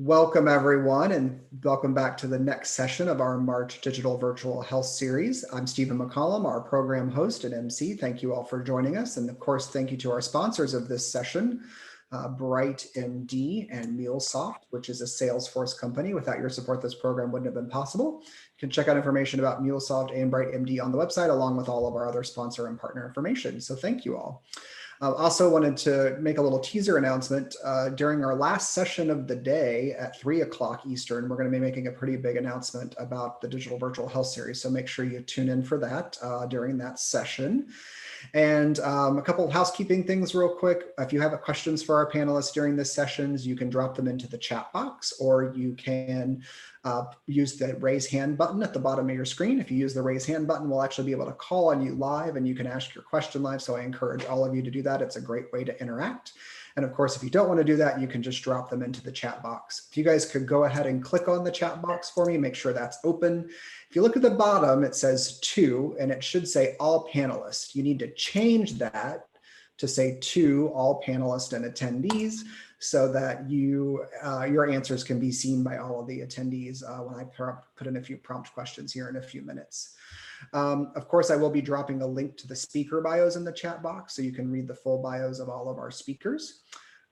Welcome everyone, and welcome back to the next session of our March Digital Virtual Health Series. I'm Stephen McCollum, our program host and MC. Thank you all for joining us. And of course, thank you to our sponsors of this session, BrightMD and Mulesoft, which is a Salesforce company. Without your support, this program wouldn't have been possible. You can check out information about Mulesoft and BrightMD on the website, along with all of our other sponsor and partner information. So thank you all. Also wanted to make a little teaser announcement. During our last session of the day at 3 o'clock Eastern, we're going to be making a pretty big announcement about the Digital Virtual Health Series. So make sure you tune in for that during that session. And a couple of housekeeping things real quick. If you have questions for our panelists during this sessions, you can drop them into the chat box, or you can use the raise hand button at the bottom of your screen. If you use the raise hand button, we'll actually be able to call on you live and you can ask your question live. So I encourage all of you to do that. It's a great way to interact. And of course, if you don't want to do that, you can just drop them into the chat box. If you guys could go ahead and click on the chat box for me, make sure that's open. If you look at the bottom, it says to, and it should say all panelists. You need to change that to say to all panelists and attendees so that your answers can be seen by all of the attendees when I put in a few prompt questions here in a few minutes. Of course, I will be dropping a link to the speaker bios in the chat box so you can read the full bios of all of our speakers.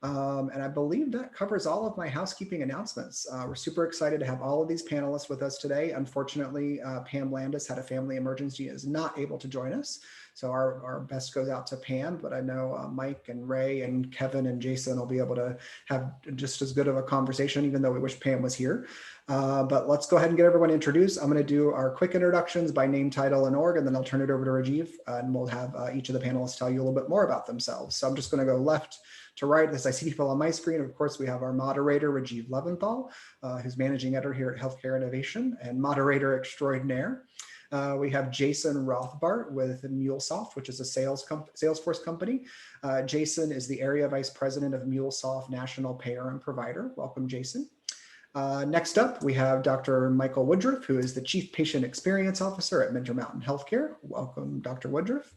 And I believe that covers all of my housekeeping announcements. We're super excited to have all of these panelists with us today. Unfortunately, Pam Landis had a family emergency and is not able to join us. So our best goes out to Pam, but I know Mike and Ray and Kevin and Jason will be able to have just as good of a conversation, even though we wish Pam was here. But let's go ahead and get everyone introduced. I'm going to do our quick introductions by name, title, and org, and then I'll turn it over to Rajiv, and we'll have each of the panelists tell you a little bit more about themselves. So I'm just going to go left to right as I see people on my screen. Of course, we have our moderator, Rajiv Leventhal, who's managing editor here at Healthcare Innovation and moderator extraordinaire. We have Jason Rothbart with Mulesoft, which is a Salesforce company. Jason is the Area Vice President of Mulesoft National Payer and Provider. Welcome, Jason. Next up, we have Dr. Michael Woodruff, who is the Chief Patient Experience Officer at Intermountain Healthcare. Welcome, Dr. Woodruff.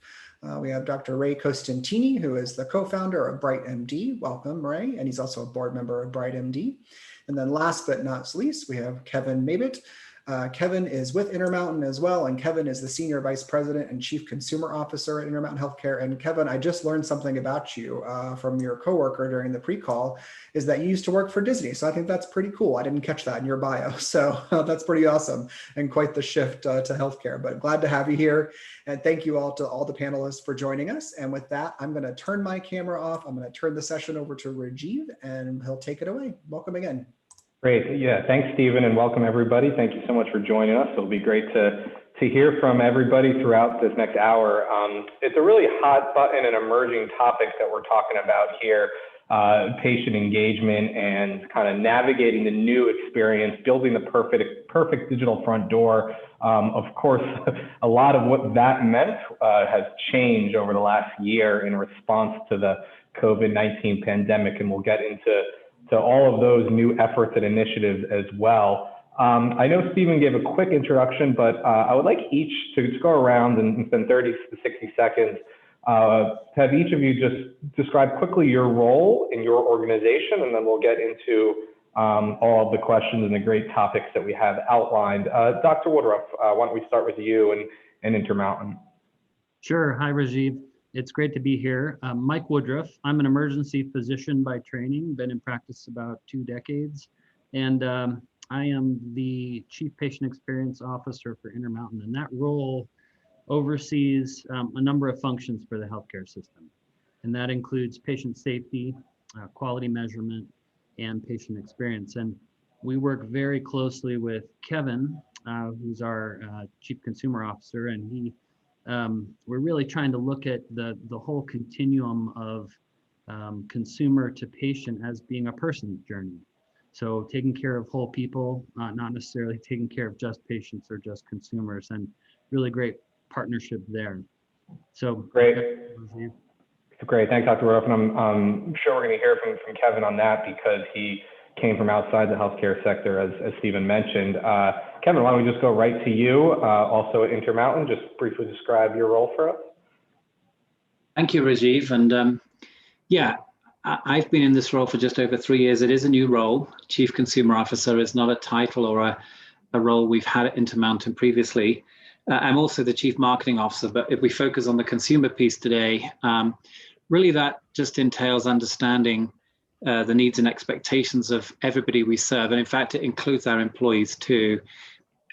We have Dr. Ray Costantini, who is the co-founder of BrightMD. Welcome, Ray, and he's also a board member of BrightMD. And then last but not least, we have Kevan Mabbutt. Kevin is with Intermountain as well, and Kevin is the Senior Vice President and Chief Consumer Officer at Intermountain Healthcare. And Kevin, I just learned something about you from your coworker during the pre-call, is that you used to work for Disney. So I think that's pretty cool. I didn't catch that in your bio. So that's pretty awesome and quite the shift to healthcare. But glad to have you here. And thank you all to all the panelists for joining us. And with that, I'm going to turn my camera off. I'm going to turn the session over to Rajiv, and he'll take it away. Welcome again. Great. Yeah, thanks, Stephen, and welcome everybody. Thank you so much for joining us. It'll be great to hear from everybody throughout this next hour. It's a really hot button and emerging topic that we're talking about here, patient engagement and kind of navigating the new experience, building the perfect digital front door. Of course, a lot of what that meant has changed over the last year in response to the COVID-19 pandemic, and we'll get into all of those new efforts and initiatives as well. I know Stephen gave a quick introduction, but I would like each to just go around and spend 30 to 60 seconds to have each of you just describe quickly your role in your organization, and then we'll get into all of the questions and the great topics that we have outlined. Dr. Woodruff, why don't we start with you and Intermountain? Sure. Hi, Rajiv. It's great to be here. Mike Woodruff. I'm an emergency physician by training, been in practice about 2 decades, and I am the Chief Patient Experience Officer for Intermountain, and that role oversees a number of functions for the healthcare system, and that includes patient safety, quality measurement, and patient experience. And we work very closely with Kevin, who's our Chief Consumer Officer, and we're really trying to look at the whole continuum of consumer to patient as being a person's journey. So taking care of whole people, not necessarily taking care of just patients or just consumers, and really great partnership there. So great. Great, thanks, Dr. Woodruff. And I'm sure we're going to hear from Kevin on that because he came from outside the healthcare sector, as Stephen mentioned. Kevin, why don't we just go right to you, also at Intermountain, just briefly describe your role for us. Thank you, Rajiv. And yeah, I've been in this role for just over 3 years. It is a new role. Chief Consumer Officer is not a title or a role we've had at Intermountain previously. I'm also the Chief Marketing Officer, but if we focus on the consumer piece today, really that just entails understanding the needs and expectations of everybody we serve. And in fact, it includes our employees too.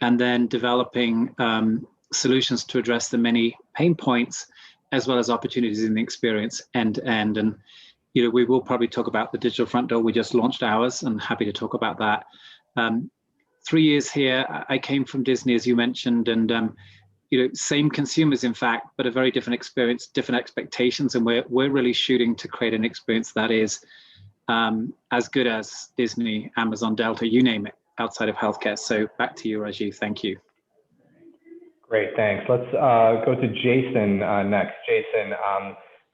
And then developing solutions to address the many pain points as well as opportunities in the experience end to end. And we will probably talk about the digital front door. We just launched ours, and happy to talk about that. 3 years here, I came from Disney, as you mentioned, and same consumers, in fact, but a very different experience, different expectations, and we're really shooting to create an experience that is as good as Disney, Amazon, Delta, you name it, outside of healthcare. So back to you, Rajiv. Thank you. Great, thanks. Let's go to Jason next. Jason,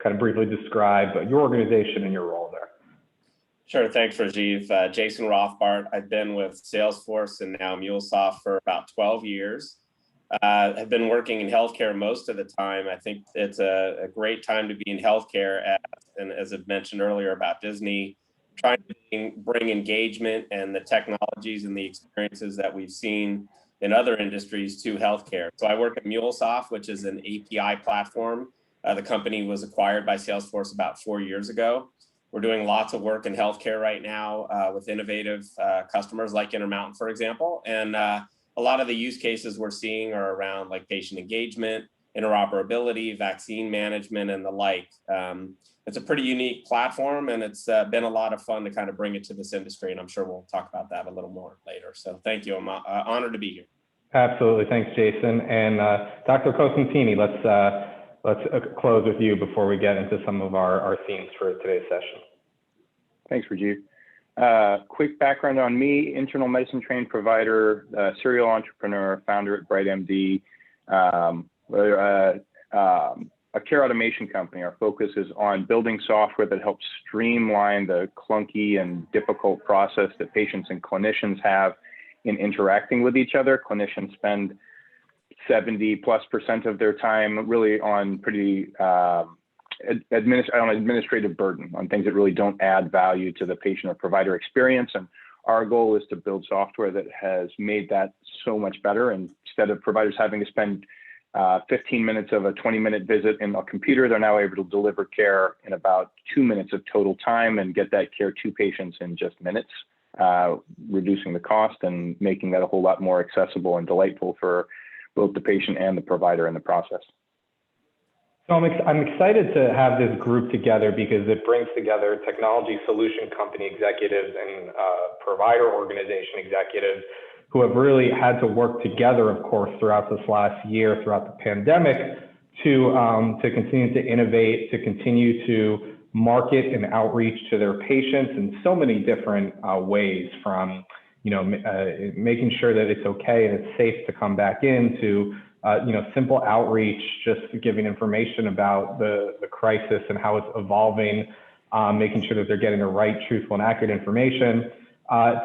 kind of briefly describe your organization and your role there. Sure, thanks, Rajiv. Jason Rothbart. I've been with Salesforce and now Mulesoft for about 12 years. I've been working in healthcare most of the time. I think it's a great time to be in healthcare, and as I've mentioned earlier about Disney, trying to bring engagement and the technologies and the experiences that we've seen in other industries to healthcare. So I work at Mulesoft, which is an API platform. The company was acquired by Salesforce about 4 years ago. We're doing lots of work in healthcare right now with innovative customers like Intermountain, for example. And a lot of the use cases we're seeing are around like patient engagement, interoperability, vaccine management, and the like. It's a pretty unique platform, and it's been a lot of fun to kind of bring it to this industry. And I'm sure we'll talk about that a little more later. So thank you. I'm honored to be here. Absolutely. Thanks, Jason. And Dr. Costantini, let's close with you before we get into some of our themes for today's session. Thanks, Rajiv. Quick background on me: internal medicine trained provider, serial entrepreneur, founder at BrightMD. We're a care automation company. Our focus is on building software that helps streamline the clunky and difficult process that patients and clinicians have in interacting with each other. Clinicians spend 70+% of their time really on pretty administrative burden, on things that really don't add value to the patient or provider experience. And our goal is to build software that has made that so much better. And instead of providers having to spend 15 minutes of a 20-minute visit in a computer, they're now able to deliver care in about 2 minutes of total time and get that care to patients in just minutes, reducing the cost and making that a whole lot more accessible and delightful for both the patient and the provider in the process. So I'm excited to have this group together because it brings together technology solution company executives and provider organization executives who have really had to work together, of course, throughout this last year, throughout the pandemic, to continue to innovate, to continue to market and outreach to their patients in so many different ways, from making sure that it's okay and it's safe to come back in, to simple outreach, just giving information about the crisis and how it's evolving, making sure that they're getting the right, truthful, and accurate information,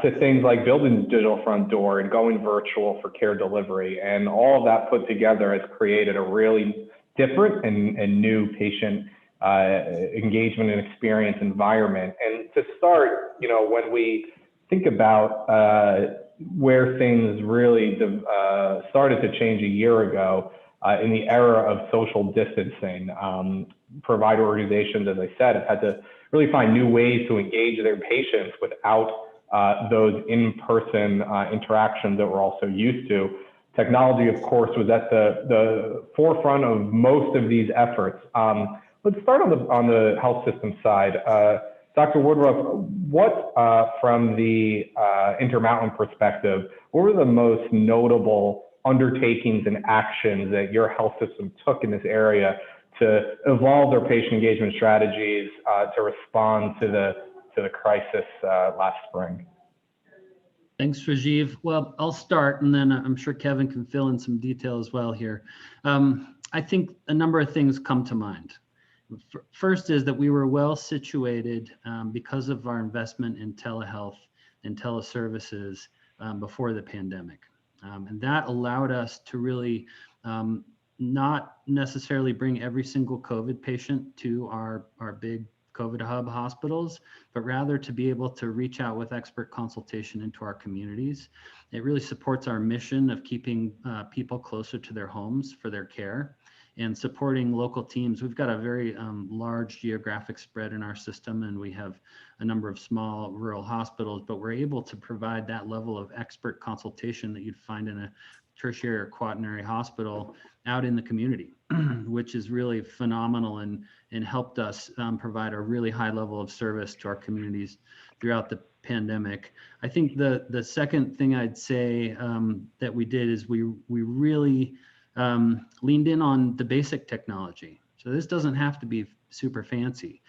to things like building the digital front door and going virtual for care delivery. And all of that put together has created a really different and new patient engagement and experience environment. And to start, when we think about where things really started to change a year ago, in the era of social distancing, provider organizations, as I said, have had to really find new ways to engage their patients without those in-person interactions that we're also used to. Technology, of course, was at the forefront of most of these efforts. Let's start on the health system side. Dr. Woodruff, what from the Intermountain perspective, what were the most notable undertakings and actions that your health system took in this area to evolve their patient engagement strategies to respond to the crisis last spring? Thanks, Rajiv. Well, I'll start, and then I'm sure Kevin can fill in some detail as well here. I think a number of things come to mind. First is that we were well situated because of our investment in telehealth and teleservices before the pandemic. And that allowed us to really not necessarily bring every single COVID patient to our big COVID hub hospitals, but rather to be able to reach out with expert consultation into our communities. It really supports our mission of keeping people closer to their homes for their care and supporting local teams. We've got a very large geographic spread in our system, and we have a number of small rural hospitals, but we're able to provide that level of expert consultation that you'd find in a tertiary or quaternary hospital out in the community, which is really phenomenal and helped us provide a really high level of service to our communities throughout the pandemic. I think the second thing I'd say that we did is we really leaned in on the basic technology. So this doesn't have to be super fancy.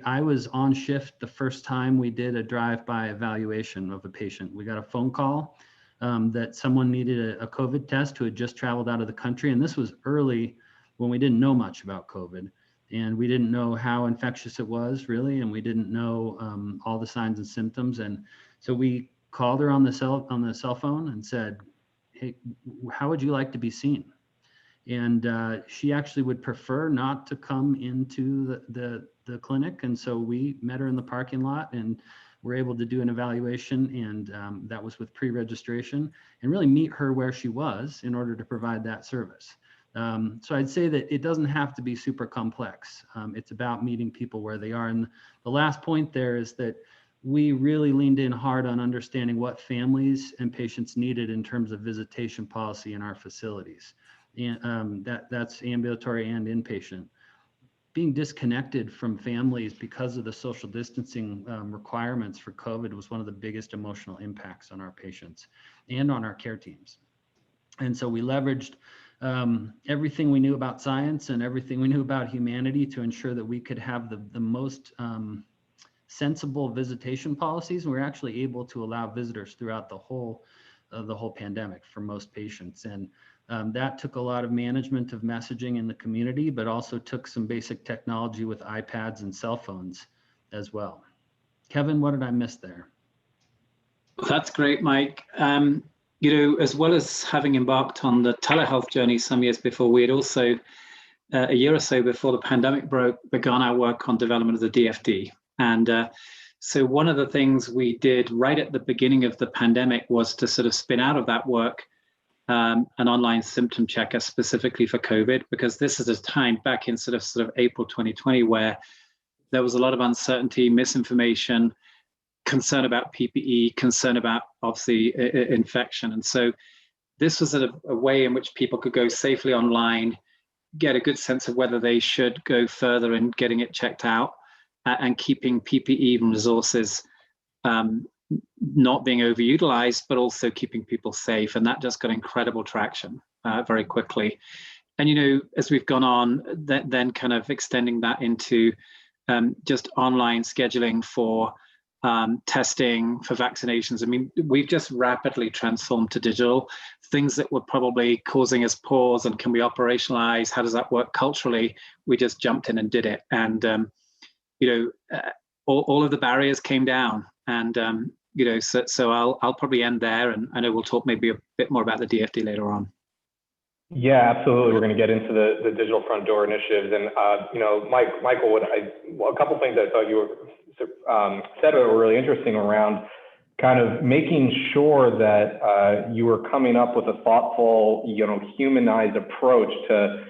I was on shift the first time we did a drive-by evaluation of a patient. We got a phone call that someone needed a COVID test who had just traveled out of the country. And this was early when we didn't know much about COVID. And we didn't know how infectious it was really. And we didn't know all the signs and symptoms. And so we called her on the cell phone and said, hey, how would you like to be seen? And she actually would prefer not to come into the clinic. And so we met her in the parking lot and were able to do an evaluation, and that was with pre-registration, and really meet her where she was in order to provide that service. So I'd say that it doesn't have to be super complex. It's about meeting people where they are. And the last point there is that we really leaned in hard on understanding what families and patients needed in terms of visitation policy in our facilities. And that's ambulatory and inpatient. Being disconnected from families because of the social distancing requirements for COVID was one of the biggest emotional impacts on our patients and on our care teams. And so we leveraged everything we knew about science and everything we knew about humanity to ensure that we could have the most sensible visitation policies. And we're actually able to allow visitors throughout the whole pandemic for most patients. And that took a lot of management of messaging in the community, but also took some basic technology with iPads and cell phones as well. Kevin, what did I miss there? That's great, Mike. As well as having embarked on the telehealth journey some years before, we had also, a year or so before the pandemic broke, begun our work on development of the DFD. And so one of the things we did right at the beginning of the pandemic was to sort of spin out of that work an online symptom checker specifically for COVID, because this is a time back in sort of April 2020 where there was a lot of uncertainty, misinformation, concern about PPE, concern about obviously infection. And so this was a way in which people could go safely online, get a good sense of whether they should go further in getting it checked out, and keeping PPE resources not being overutilized, but also keeping people safe. And that just got incredible traction very quickly. And, as we've gone on, then kind of extending that into just online scheduling for testing, for vaccinations. I mean, we've just rapidly transformed to digital. Things that were probably causing us pause and can we operationalize? How does that work culturally? We just jumped in and did it. And, all of the barriers came down. And, so I'll probably end there, and I know we'll talk maybe a bit more about the DFD later on. Yeah, absolutely. We're going to get into the digital front door initiatives. And, Michael, a couple things I thought you said were really interesting around kind of making sure that you were coming up with a thoughtful, humanized approach to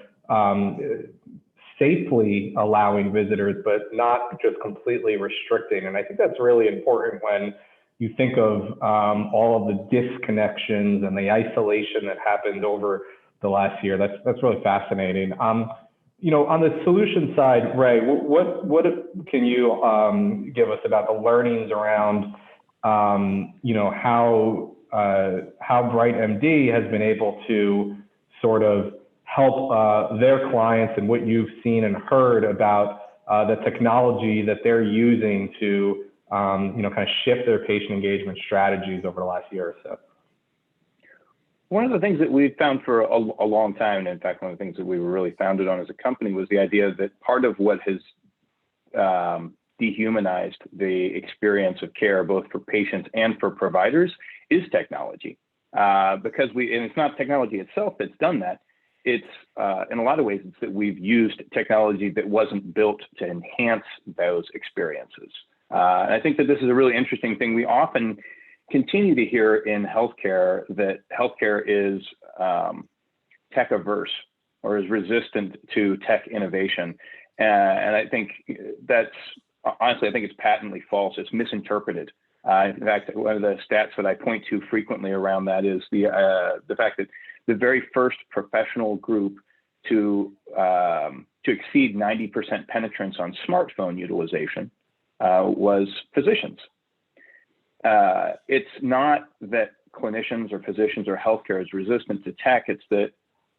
safely allowing visitors, but not just completely restricting. And I think that's really important when you think of all of the disconnections and the isolation that happened over the last year. That's really fascinating. On the solution side, Ray, what can you give us about the learnings around, how BrightMD has been able to sort of help their clients, and what you've seen and heard about the technology that they're using to, kind of shift their patient engagement strategies over the last year or so? One of the things that we've found for a long time, and in fact, one of the things that we were really founded on as a company, was the idea that part of what has dehumanized the experience of care, both for patients and for providers, is technology. And it's not technology itself that's done that. it's in a lot of ways, it's that we've used technology that wasn't built to enhance those experiences. And I think that this is a really interesting thing. We often continue to hear in healthcare that healthcare is tech averse or is resistant to tech innovation. And I think that's, honestly, I think it's patently false. It's misinterpreted. In fact, one of the stats that I point to frequently around that is the fact that the very first professional group to exceed 90% penetrance on smartphone utilization was physicians. It's not that clinicians or physicians or healthcare is resistant to tech. It's that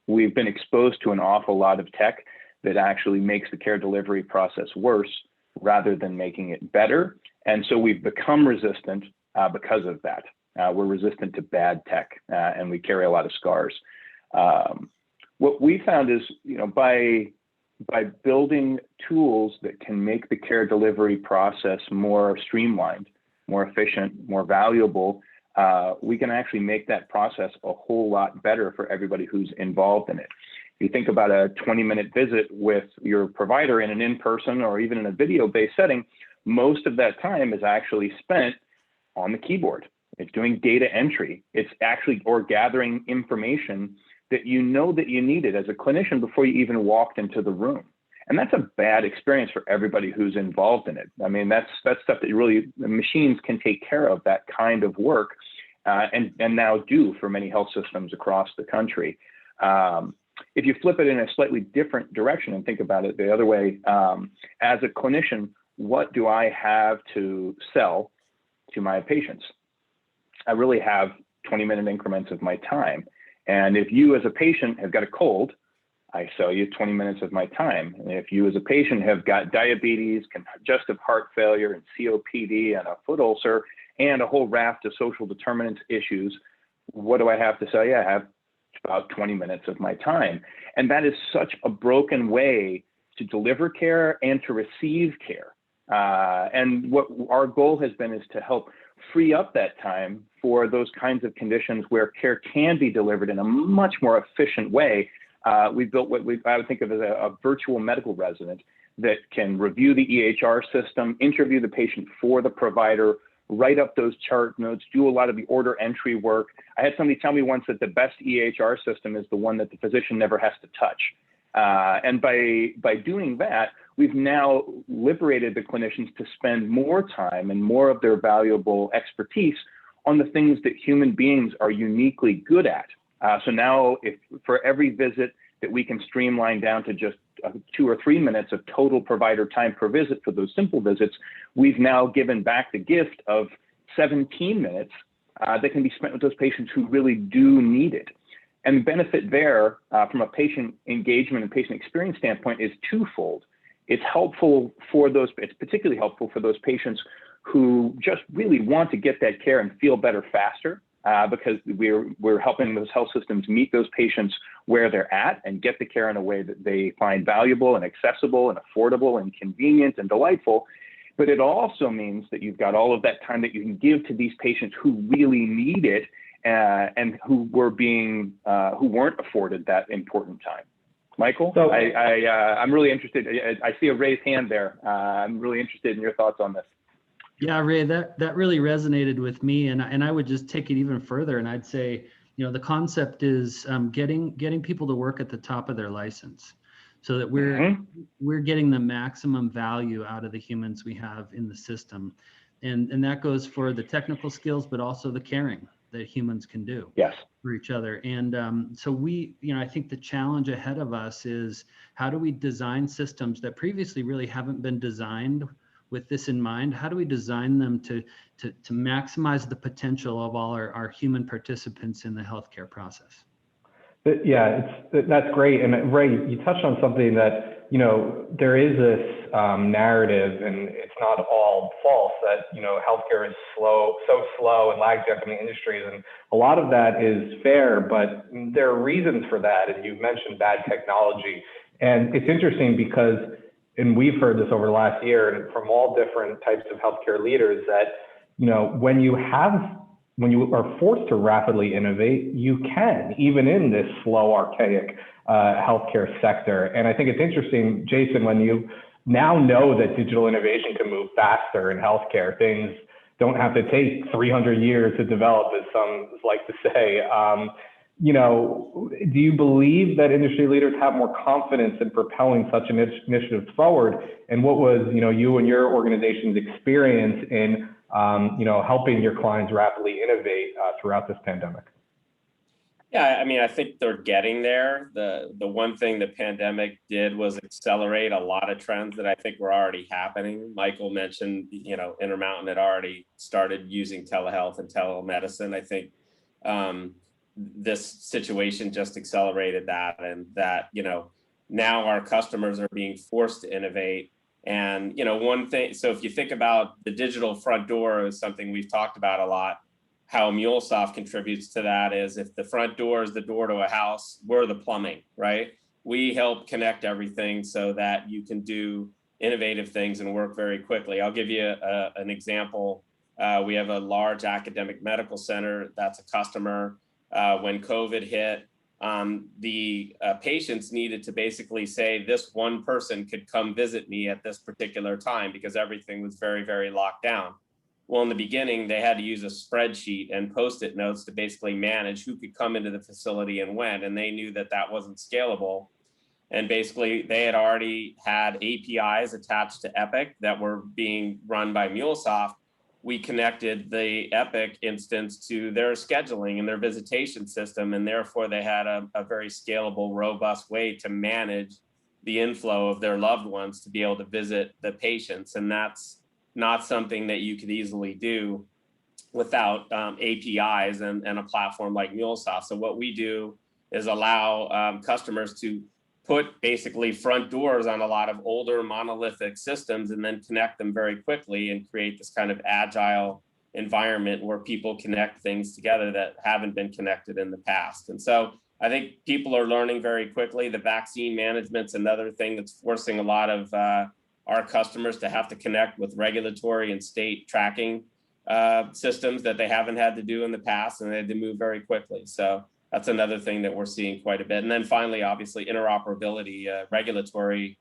we've been exposed to an awful lot of tech that actually makes the care delivery process worse rather than making it better. And so we've become resistant because of that. We're resistant to bad tech, and we carry a lot of scars. What we found is, by building tools that can make the care delivery process more streamlined, more efficient, more valuable, we can actually make that process a whole lot better for everybody who's involved in it. If you think about a 20-minute visit with your provider in an in-person or even in a video-based setting, most of that time is actually spent on the keyboard. It's doing data entry. It's actually or gathering information that you know that you needed as a clinician before you even walked into the room. And that's a bad experience for everybody who's involved in it. I mean, that's stuff that really the machines can take care of, that kind of work, and now do for many health systems across the country. If you flip it in a slightly different direction and think about it the other way, as a clinician, what do I have to sell to my patients? I really have 20-minute increments of my time. And if you as a patient have got a cold, I sell you 20 minutes of my time. And if you as a patient have got diabetes, congestive heart failure, and COPD, and a foot ulcer, and a whole raft of social determinants issues, what do I have to sell you? I have about 20 minutes of my time. And that is such a broken way to deliver care and to receive care. And what our goal has been is to help free up that time for those kinds of conditions where care can be delivered in a much more efficient way. We've built what I would think of as a virtual medical resident that can review the EHR system, interview the patient for the provider, write up those chart notes, do a lot of the order entry work. I had somebody tell me once that the best EHR system is the one that the physician never has to touch. And by doing that, we've now liberated the clinicians to spend more time and more of their valuable expertise on the things that human beings are uniquely good at. So now, if for every visit that we can streamline down to just 2 or 3 minutes of total provider time per visit for those simple visits, we've now given back the gift of 17 minutes that can be spent with those patients who really do need it. And the benefit there from a patient engagement and patient experience standpoint is twofold. It's helpful for those, it's particularly helpful for those patients who just really want to get that care and feel better faster. Because we're helping those health systems meet those patients where they're at and get the care in a way that they find valuable and accessible and affordable and convenient and delightful. But it also means that you've got all of that time that you can give to these patients who really need it and who weren't afforded that important time. Michael, so, I'm really interested. I see a raised hand there. I'm really interested in your thoughts on this. Yeah, Ray, that really resonated with me, and I would just take it even further, and I'd say, the concept is getting people to work at the top of their license, so that we're getting the maximum value out of the humans we have in the system, and that goes for the technical skills, but also the caring that humans can do for each other. And so I think the challenge ahead of us is how do we design systems that previously really haven't been designed with this in mind? How do we design them to maximize the potential of all our human participants in the healthcare process? Yeah, that's great. And Ray, you touched on something that, there is this narrative, and it's not all false, that, healthcare is so slow and lags behind the industries. And a lot of that is fair, but there are reasons for that. And you've mentioned bad technology. And it's interesting because, and we've heard this over the last year and from all different types of healthcare leaders, that, when you have when you are forced to rapidly innovate, you can, even in this slow, archaic healthcare sector. And I think it's interesting, Jason, when you now know that digital innovation can move faster in healthcare, things don't have to take 300 years to develop, as some like to say. You know, do you believe that industry leaders have more confidence in propelling such initiatives forward? And what was, you know, you and your organization's experience in, you know, helping your clients rapidly innovate throughout this pandemic? Yeah, I mean, I think they're getting there. The one thing the pandemic did was accelerate a lot of trends that I think were already happening. Michael mentioned, you know, Intermountain had already started using telehealth and telemedicine. I think this situation just accelerated that, and that, you know, now our customers are being forced to innovate. And, you know, one thing, so if you think about the digital front door is something we've talked about a lot. How Mulesoft contributes to that is, if the front door is the door to a house, we're the plumbing, right? We help connect everything so that you can do innovative things and work very quickly. I'll give you an example. We have a large academic medical center that's a customer. When COVID hit, the patients needed to basically say, this one person could come visit me at this particular time, because everything was very, very locked down. Well, in the beginning, they had to use a spreadsheet and Post-it notes to basically manage who could come into the facility and when, and they knew that that wasn't scalable. And basically, they had already had APIs attached to Epic that were being run by Mulesoft. We connected the Epic instance to their scheduling and their visitation system, and therefore they had a very scalable, robust way to manage the inflow of their loved ones to be able to visit the patients. And that's not something that you could easily do without APIs and a platform like Mulesoft. So what we do is allow customers to put basically front doors on a lot of older monolithic systems and then connect them very quickly and create this kind of agile environment where people connect things together that haven't been connected in the past. And so I think people are learning very quickly. The vaccine management's another thing that's forcing a lot of our customers to have to connect with regulatory and state tracking systems that they haven't had to do in the past, and they had to move very quickly. So that's another thing that we're seeing quite a bit. And then finally, obviously, interoperability, regulatory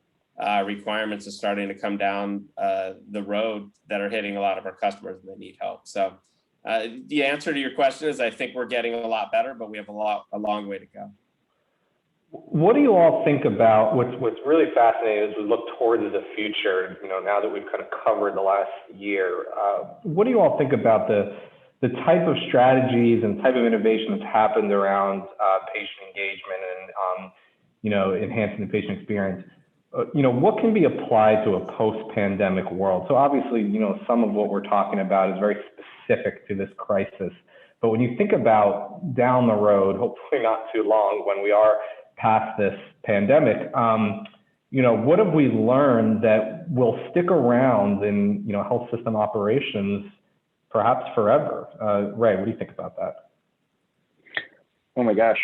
requirements are starting to come down the road that are hitting a lot of our customers, and they need help. So the answer to your question is, I think we're getting a lot better, but we have a long way to go. What do you all think about, what's really fascinating as we look towards the future, you know, now that we've kind of covered the last year, what do you all think about the type of strategies and type of innovation that's happened around patient engagement and, you know, enhancing the patient experience? You know, what can be applied to a post-pandemic world? So obviously, you know, some of what we're talking about is very specific to this crisis. But when you think about down the road, hopefully not too long, when we are past this pandemic, you know, what have we learned that will stick around in, you know, health system operations perhaps forever? Ray, what do you think about that? Oh my gosh,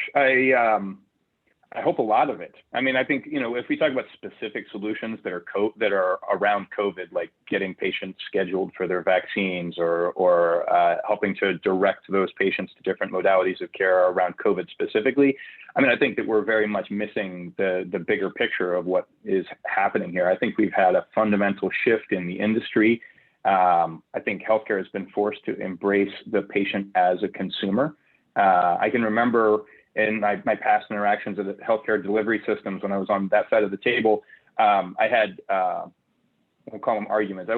I hope a lot of it. I mean, I think, you know, if we talk about specific solutions that are around COVID, like getting patients scheduled for their vaccines or helping to direct those patients to different modalities of care around COVID specifically, I mean, I think that we're very much missing the bigger picture of what is happening here. I think we've had a fundamental shift in the industry. I think healthcare has been forced to embrace the patient as a consumer. I can remember in my past interactions with healthcare delivery systems, when I was on that side of the table, I had, we'll call them arguments,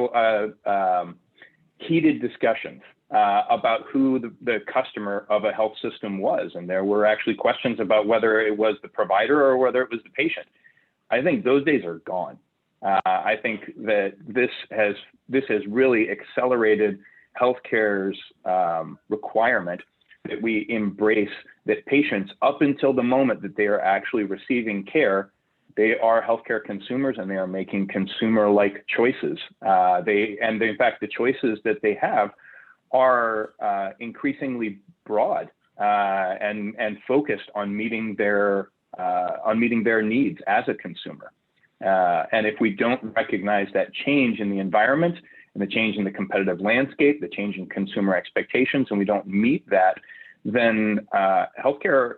heated discussions about who the customer of a health system was. And there were actually questions about whether it was the provider or whether it was the patient. I think those days are gone. I think that this has really accelerated healthcare's requirement that we embrace that patients, up until the moment that they are actually receiving care, they are healthcare consumers and they are making consumer-like choices. In fact, the choices that they have are increasingly broad and focused on meeting their needs as a consumer. And if we don't recognize that change in the environment and the change in the competitive landscape, the change in consumer expectations, and we don't meet that, then healthcare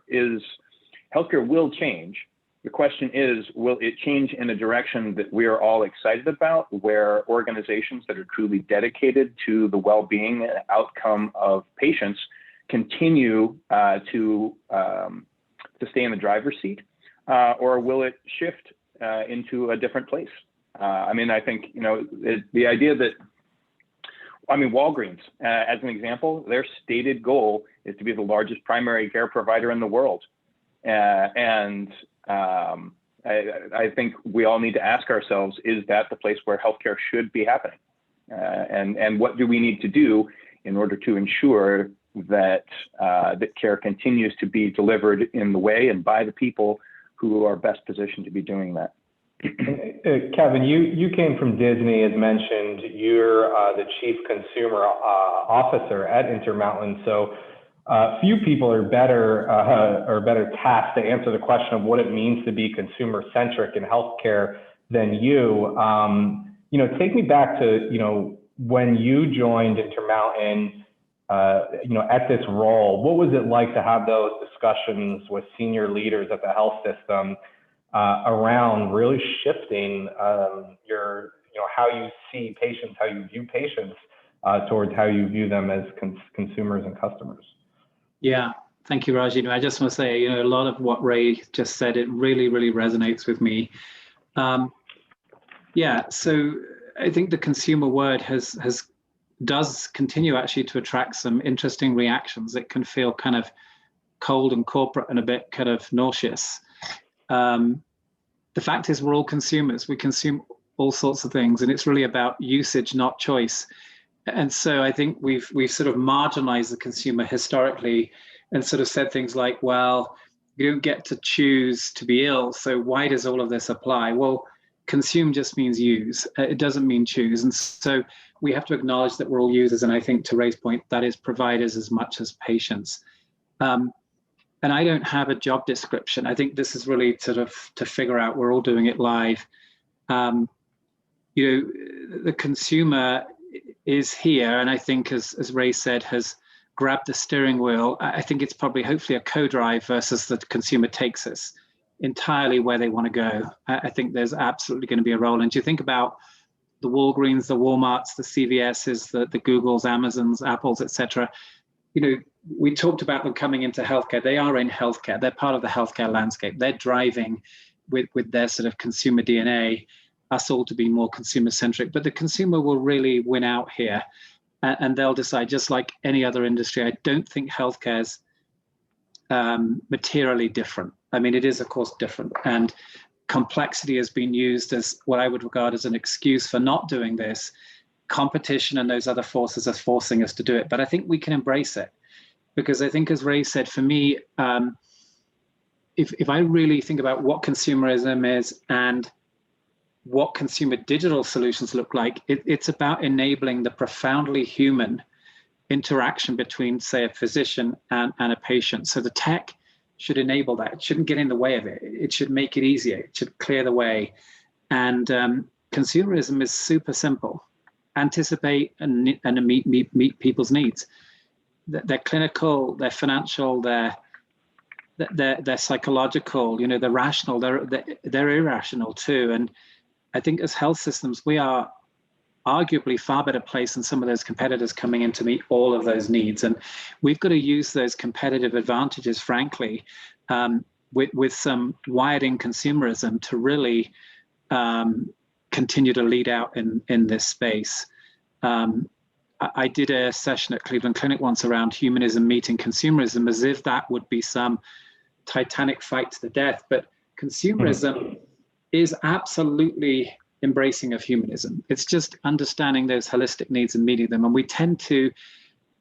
will change. The question is, will it change in a direction that we are all excited about, where organizations that are truly dedicated to the well-being and outcome of patients continue to stay in the driver's seat, or will it shift into a different place? I mean, I think, the idea that, Walgreens, as an example, their stated goal is to be the largest primary care provider in the world. I think we all need to ask ourselves, is that the place where healthcare should be happening? And what do we need to do in order to ensure that that care continues to be delivered in the way and by the people who are best positioned to be doing that? Kevan, you came from Disney, as mentioned. You're the chief consumer officer at Intermountain. So few people are better tasked to answer the question of what it means to be consumer-centric in healthcare than you. Take me back to when you joined Intermountain. At this role, what was it like to have those discussions with senior leaders at the health system around really shifting how you see patients, how you view patients towards how you view them as consumers and customers? Yeah, thank you, Raj. I just want to say, a lot of what Ray just said, it really, really resonates with me. So I think the consumer word does continue actually to attract some interesting reactions. It can feel kind of cold and corporate and a bit kind of nauseous. The fact is, we're all consumers. We consume all sorts of things, and it's really about usage, not choice. And so I think we've sort of marginalized the consumer historically and sort of said things like, well, you don't get to choose to be ill, so why does all of this apply? Well, consume just means use. It doesn't mean choose. And so we have to acknowledge that we're all users. And I think, to Ray's point, that is providers as much as patients. And I don't have a job description. I think this is really sort of to figure out. We're all doing it live. The consumer is here, and I think, as Ray said, has grabbed the steering wheel. I think it's probably hopefully a co-drive versus the consumer takes us entirely where they want to go. I think there's absolutely going to be a role. And do you think about the Walgreens, the Walmarts, the CVSs, the Googles, Amazons, Apples, etc. We talked about them coming into healthcare. They are in healthcare. They're part of the healthcare landscape. They're driving with their sort of consumer DNA, us all to be more consumer-centric. But the consumer will really win out here, and they'll decide, just like any other industry. I don't think healthcare's materially different. I mean, it is, of course, different. And complexity has been used as what I would regard as an excuse for not doing this. Competition and those other forces are forcing us to do it. But I think we can embrace it, because I think, as Ray said, for me, if I really think about what consumerism is and what consumer digital solutions look like, it's about enabling the profoundly human interaction between, say, a physician and a patient. So the tech should enable that. It shouldn't get in the way of it. It should make it easier. It should clear the way. And consumerism is super simple. Anticipate and meet people's needs. They're clinical, they're financial, they're psychological. They're rational. They're irrational too. And I think, as health systems, we are arguably far better placed than some of those competitors coming in to meet all of those needs. And we've got to use those competitive advantages, frankly, with some wired-in consumerism to really continue to lead out in this space. I did a session at Cleveland Clinic once around humanism meeting consumerism, as if that would be some titanic fight to the death. But consumerism is absolutely embracing of humanism. It's just understanding those holistic needs and meeting them. And we tend to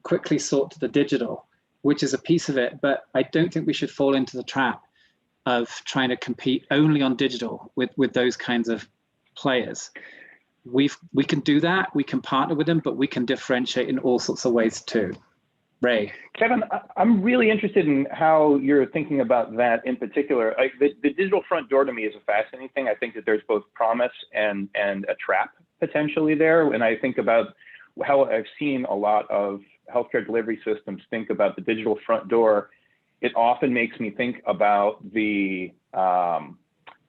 quickly sort to the digital, which is a piece of it. But I don't think we should fall into the trap of trying to compete only on digital with those kinds of players. We can do that. We can partner with them, but we can differentiate in all sorts of ways too. Ray. Kevin, I'm really interested in how you're thinking about that in particular. The digital front door to me is a fascinating thing. I think that there's both promise and a trap potentially there. And I think about how I've seen a lot of healthcare delivery systems think about the digital front door. It often makes me think about the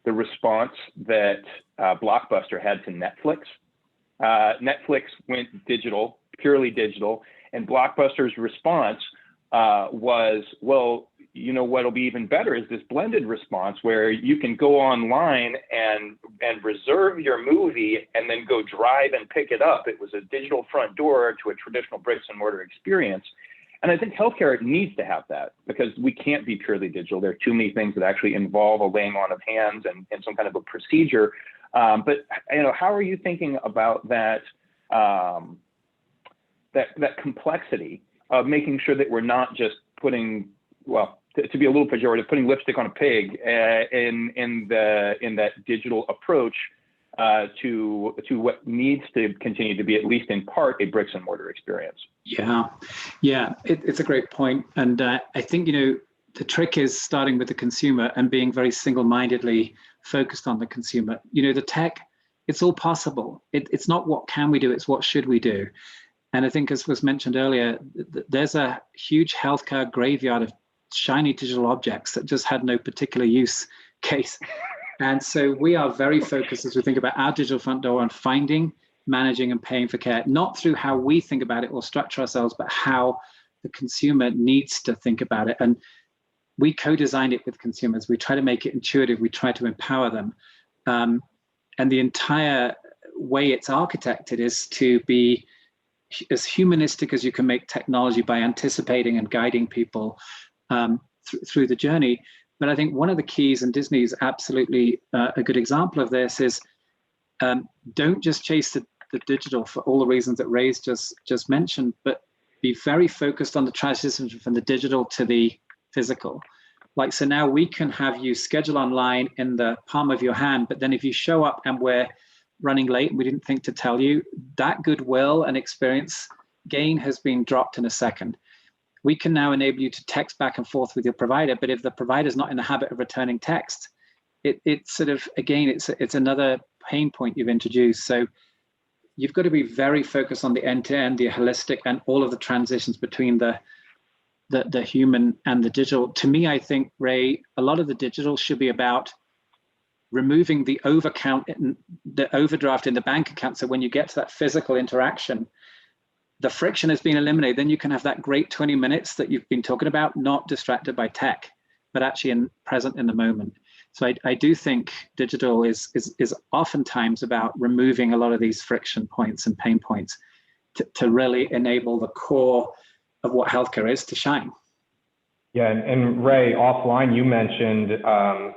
response that Blockbuster had to Netflix. Netflix went digital, purely digital, and Blockbuster's response was, well, you know, what'll be even better is this blended response where you can go online and reserve your movie and then go drive and pick it up. It was a digital front door to a traditional bricks and mortar experience. And I think healthcare needs to have that because we can't be purely digital. There are too many things that actually involve a laying on of hands and some kind of a procedure. But you know, how are you thinking about that? That complexity of making sure that we're not just putting, well, to be a little pejorative, putting lipstick on a pig in that digital approach to what needs to continue to be, at least in part, a bricks and mortar experience. Yeah, it's a great point. And I think, you know, the trick is starting with the consumer and being very single-mindedly focused on the consumer. You know, the tech, it's all possible. It's not what can we do, it's what should we do. And I think, as was mentioned earlier, there's a huge healthcare graveyard of shiny digital objects that just had no particular use case. And so we are very focused as we think about our digital front door on finding, managing, and paying for care, not through how we think about it or structure ourselves, but how the consumer needs to think about it. And we co-designed it with consumers. We try to make it intuitive. We try to empower them. And the entire way it's architected is to be as humanistic as you can make technology by anticipating and guiding people through the journey. But I think one of the keys, and Disney is absolutely a good example of this, is don't just chase the digital for all the reasons that Ray's just mentioned, but be very focused on the transition from the digital to the physical. Like, so now we can have you schedule online in the palm of your hand, but then if you show up and we're running late and we didn't think to tell you, that goodwill and experience gain has been dropped in a second. We can now enable you to text back and forth with your provider, but if the provider's not in the habit of returning text, it's sort of, again, it's another pain point you've introduced. So you've got to be very focused on the end-to-end, the holistic, and all of the transitions between the human and the digital. To me, I think, Ray, a lot of the digital should be about removing the overdraft in the bank account. So when you get to that physical interaction, the friction has been eliminated. Then you can have that great 20 minutes that you've been talking about, not distracted by tech, but actually present in the moment. So I do think digital is oftentimes about removing a lot of these friction points and pain points to really enable the core of what healthcare is to shine. Yeah, and Ray, offline, you mentioned,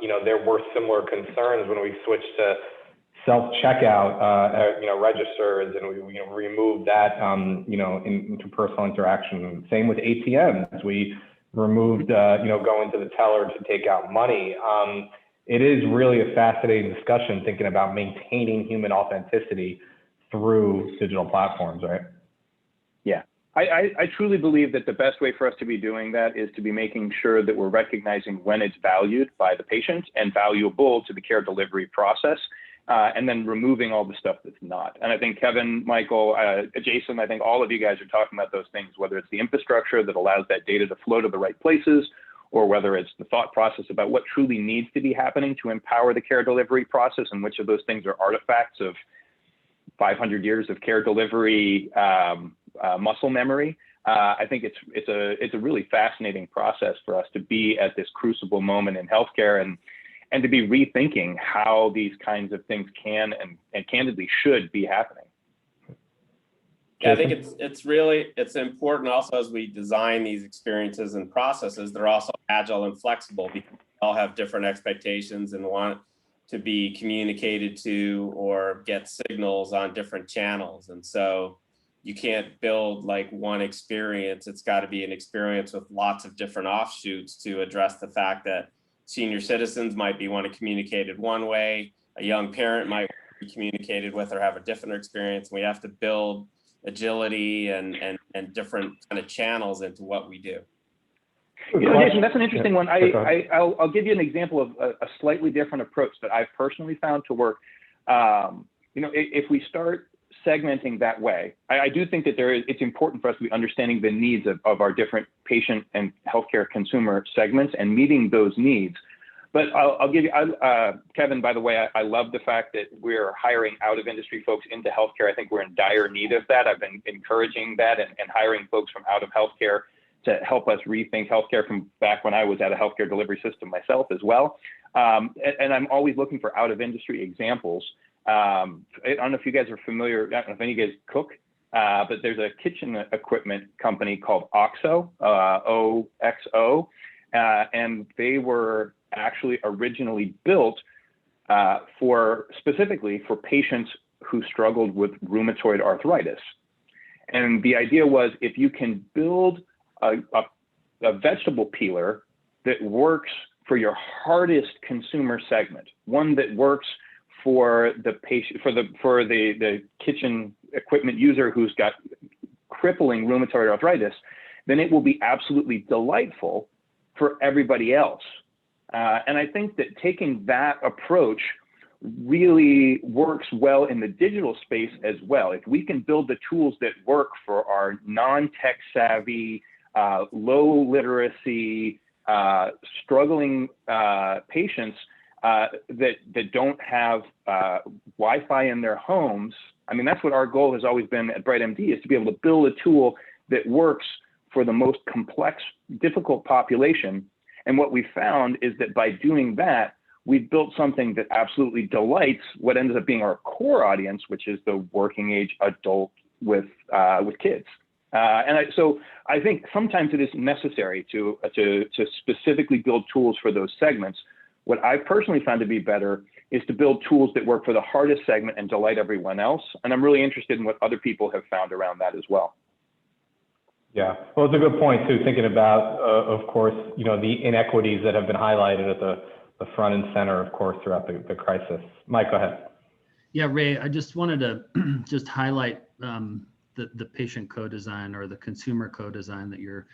you know, there were similar concerns when we switched to self-checkout, you know, registers, and we removed that, you know, into personal interaction. Same with ATMs. We removed, you know, going to the teller to take out money. It is really a fascinating discussion thinking about maintaining human authenticity through digital platforms, right? Yeah. I truly believe that the best way for us to be doing that is to be making sure that we're recognizing when it's valued by the patient and valuable to the care delivery process, and then removing all the stuff that's not. And I think Kevin, Michael, Jason, I think all of you guys are talking about those things, whether it's the infrastructure that allows that data to flow to the right places, or whether it's the thought process about what truly needs to be happening to empower the care delivery process, and which of those things are artifacts of 500 years of care delivery muscle memory. I think it's a really fascinating process for us to be at this crucible moment in healthcare and to be rethinking how these kinds of things can and candidly should be happening. Yeah, I think it's important also as we design these experiences and processes, they're also agile and flexible because we all have different expectations and want to be communicated to or get signals on different channels. And so you can't build like one experience. It's got to be an experience with lots of different offshoots to address the fact that senior citizens might be want to communicate it one way, a young parent might be communicated with or have a different experience. We have to build agility and and different kind of channels into what we do. Jason, that's an interesting one. I'll give you an example of a slightly different approach that I've personally found to work. If we start segmenting that way, I do think that it's important for us to be understanding the needs of our different patient and healthcare consumer segments and meeting those needs. But I'll give you, Kevin, by the way, I love the fact that we're hiring out of industry folks into healthcare. I think we're in dire need of that. I've been encouraging that and hiring folks from out of healthcare to help us rethink healthcare from back when I was at a healthcare delivery system myself as well. And I'm always looking for out of industry examples. I don't know if you guys are familiar, I don't know if any of you guys cook, but there's a kitchen equipment company called OXO, OXO, and they were actually originally built specifically for patients who struggled with rheumatoid arthritis. And the idea was, if you can build a vegetable peeler that works for your hardest consumer segment, one that works for the patient, for the kitchen equipment user who's got crippling rheumatoid arthritis, then it will be absolutely delightful for everybody else. And I think that taking that approach really works well in the digital space as well. If we can build the tools that work for our non-tech savvy, low literacy, struggling patients that don't have Wi-Fi in their homes. I mean, that's what our goal has always been at BrightMD, is to be able to build a tool that works for the most complex, difficult population. And what we found is that by doing that, we've built something that absolutely delights what ends up being our core audience, which is the working age adult with kids. So I think sometimes it is necessary to specifically build tools for those segments. What I've personally found to be better is to build tools that work for the hardest segment and delight everyone else. And I'm really interested in what other people have found around that as well. Yeah, well, it's a good point too, thinking about, of course, the inequities that have been highlighted at the front and center, of course, throughout the crisis. Mike, go ahead. Yeah, Ray, I just wanted to just highlight the patient co-design or the consumer co-design that you're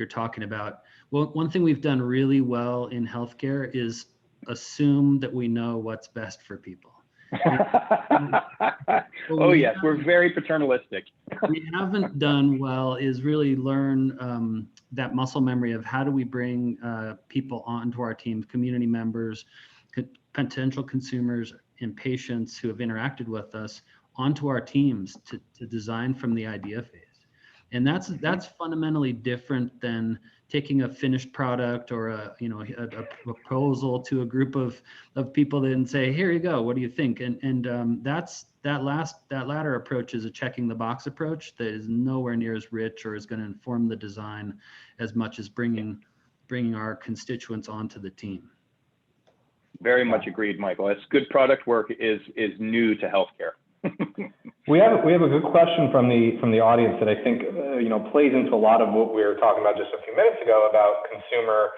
talking about. Well, one thing we've done really well in healthcare is assume that we know what's best for people. Oh yes, we're very paternalistic. We haven't done well is really learn that muscle memory of how do we bring people onto our team, community members, potential consumers, and patients who have interacted with us onto our teams to design from the idea phase. And that's fundamentally different than taking a finished product or a proposal to a group of people and say, here you go, what do you think? And that latter approach is a checking the box approach that is nowhere near as rich or is going to inform the design as much as bringing our constituents onto the team. Very much agreed, Michael. It's good product work is new to healthcare. We have a good question from the audience that I think plays into a lot of what we were talking about just a few minutes ago about consumer,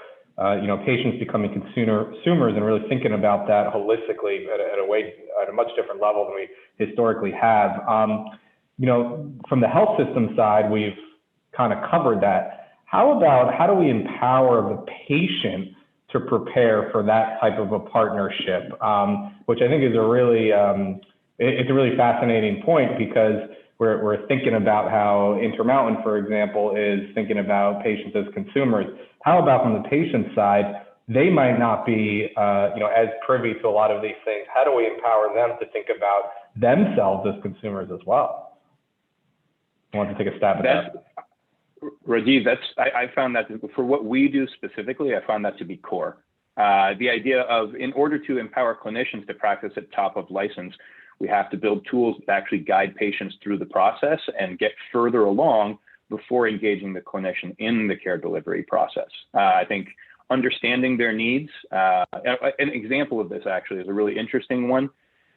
patients becoming consumers and really thinking about that holistically at a much different level than we historically have. From the health system side, we've kind of covered that. How do we empower the patient to prepare for that type of a partnership, which I think is it's a really fascinating point, because we're thinking about how Intermountain, for example, is thinking about patients as consumers. How about from the patient side? They might not be as privy to a lot of these things. How do we empower them to think about themselves as consumers as well? I want to take a stab at that. Rajiv, I found that for what we do specifically, I found that to be core. The idea of, in order to empower clinicians to practice at top of license, we have to build tools that actually guide patients through the process and get further along before engaging the clinician in the care delivery process. I think understanding their needs, an example of this actually is a really interesting one.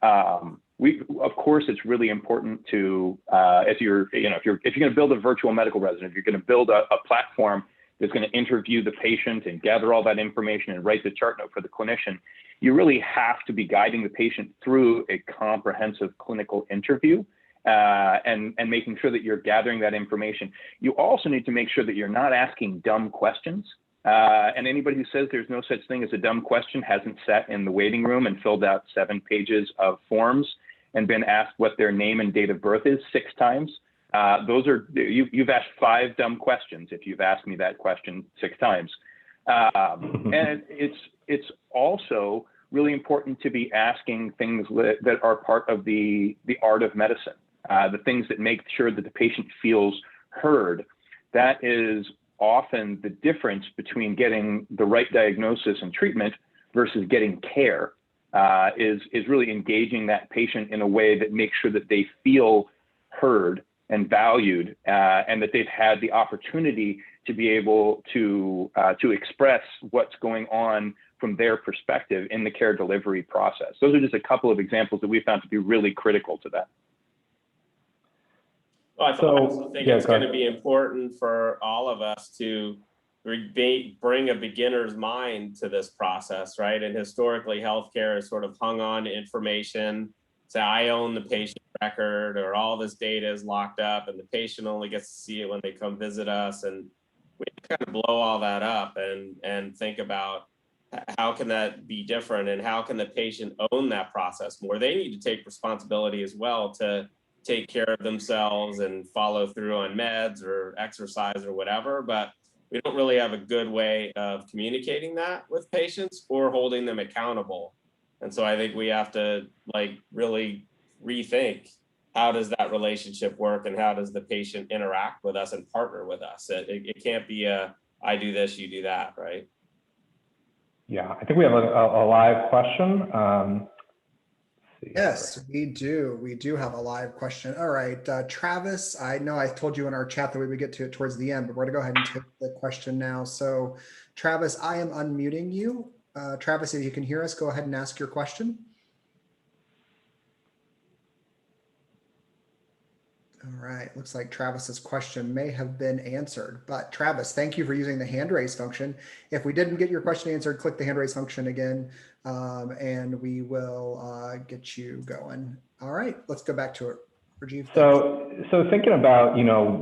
Of course, it's really important to, if you're going to build a virtual medical resident, if you're going to build a platform that's going to interview the patient and gather all that information and write the chart note for the clinician, you really have to be guiding the patient through a comprehensive clinical interview and making sure that you're gathering that information. You also need to make sure that you're not asking dumb questions. And anybody who says there's no such thing as a dumb question hasn't sat in the waiting room and filled out 7 pages of forms and been asked what their name and date of birth is 6 times. You've asked 5 dumb questions if you've asked me that question 6 times. And it's also really important to be asking things that are part of the art of medicine, the things that make sure that the patient feels heard. That is often the difference between getting the right diagnosis and treatment versus getting care, is really engaging that patient in a way that makes sure that they feel heard and valued, and that they've had the opportunity to be able to express what's going on from their perspective in the care delivery process. Those are just a couple of examples that we found to be really critical to that. Well, I also think it's going to be important for all of us to bring a beginner's mind to this process, right? And historically, healthcare has sort of hung on to information. Say, I own the patient record, or all this data is locked up, and the patient only gets to see it when they come visit us. And we kind of blow all that up and think about how can that be different, and how can the patient own that process more? They need to take responsibility as well to take care of themselves and follow through on meds or exercise or whatever, but we don't really have a good way of communicating that with patients or holding them accountable. And so I think we have to really rethink, how does that relationship work, and how does the patient interact with us and partner with us? It can't be I do this, you do that, right? Yeah, I think we have a live question. Yes, we do. We do have a live question. All right, Travis, I know I told you in our chat that we would get to it towards the end, but we're gonna go ahead and take the question now. So Travis, I am unmuting you. Travis, if you can hear us, go ahead and ask your question. All right, looks like Travis's question may have been answered, but Travis, thank you for using the hand raise function. If we didn't get your question answered, click the hand raise function again, and we will get you going. All right, let's go back to it. Rajiv. So thinking about,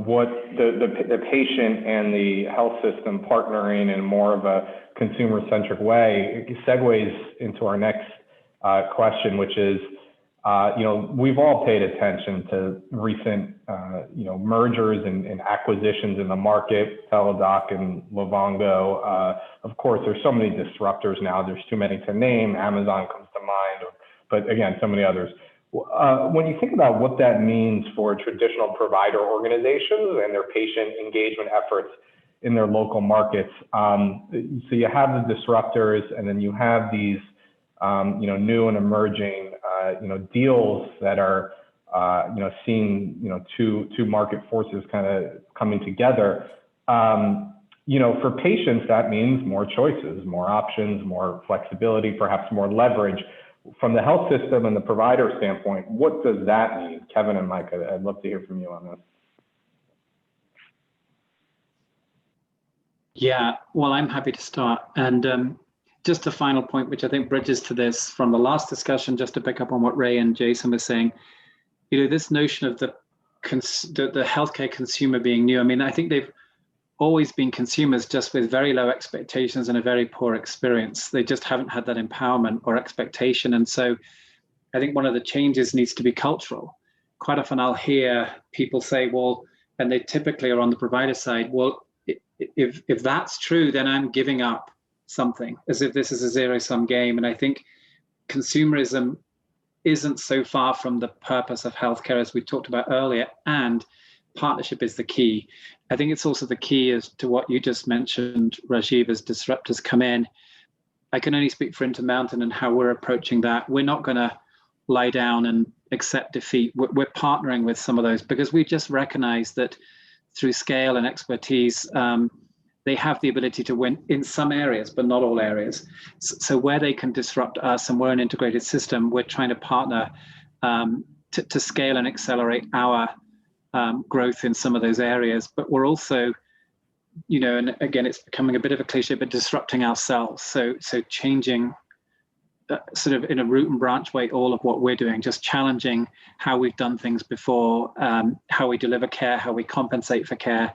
what the patient and the health system partnering in more of a consumer-centric way, it segues into our next question, which is, we've all paid attention to recent, mergers and acquisitions in the market, Teladoc and Livongo. Of course, there's so many disruptors now. There's too many to name. Amazon comes to mind, but again, so many others. When you think about what that means for traditional provider organizations and their patient engagement efforts in their local markets, so you have the disruptors, and then you have these, new and emerging, deals that are, seeing, two market forces kind of coming together. For patients, that means more choices, more options, more flexibility, perhaps more leverage. From the health system and the provider standpoint, what does that mean? Kevin and Mike, I'd love to hear from you on this. Yeah, well, I'm happy to start. And just a final point, which I think bridges to this from the last discussion, just to pick up on what Ray and Jason were saying, this notion of the healthcare consumer being new. I mean, I think they've always been consumers, just with very low expectations and a very poor experience. They just haven't had that empowerment or expectation. And so I think one of the changes needs to be cultural. Quite often I'll hear people say, well, and they typically are on the provider side, well, if that's true, then I'm giving up something, as if this is a zero-sum game. And I think consumerism isn't so far from the purpose of healthcare as we talked about earlier, and partnership is the key. I think it's also the key as to what you just mentioned, Rajiv, as disruptors come in. I can only speak for Intermountain and how we're approaching that. We're not going to lie down and accept defeat. We're partnering with some of those, because we just recognize that through scale and expertise, they have the ability to win in some areas, but not all areas. So where they can disrupt us, and we're an integrated system, we're trying to partner to scale and accelerate our growth in some of those areas. But we're also, and again, it's becoming a bit of a cliche, but disrupting ourselves. So changing sort of in a root and branch way all of what we're doing, just challenging how we've done things before, how we deliver care, how we compensate for care,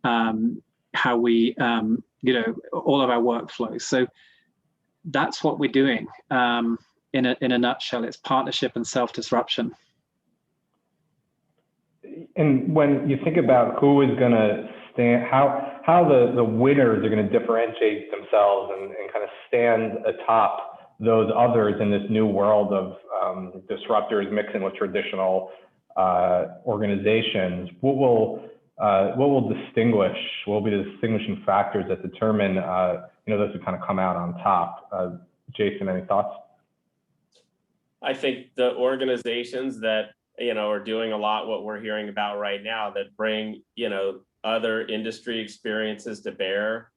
how we, all of our workflows. So that's what we're doing. In a nutshell, it's partnership and self-disruption. And when you think about who is going to stand, how the winners are going to differentiate themselves and kind of stand atop those others in this new world of disruptors mixing with traditional organizations, what will distinguish? What will be the distinguishing factors that determine those who kind of come out on top? Jason, any thoughts? I think the organizations that are doing a lot what we're hearing about right now, that bring other industry experiences to bear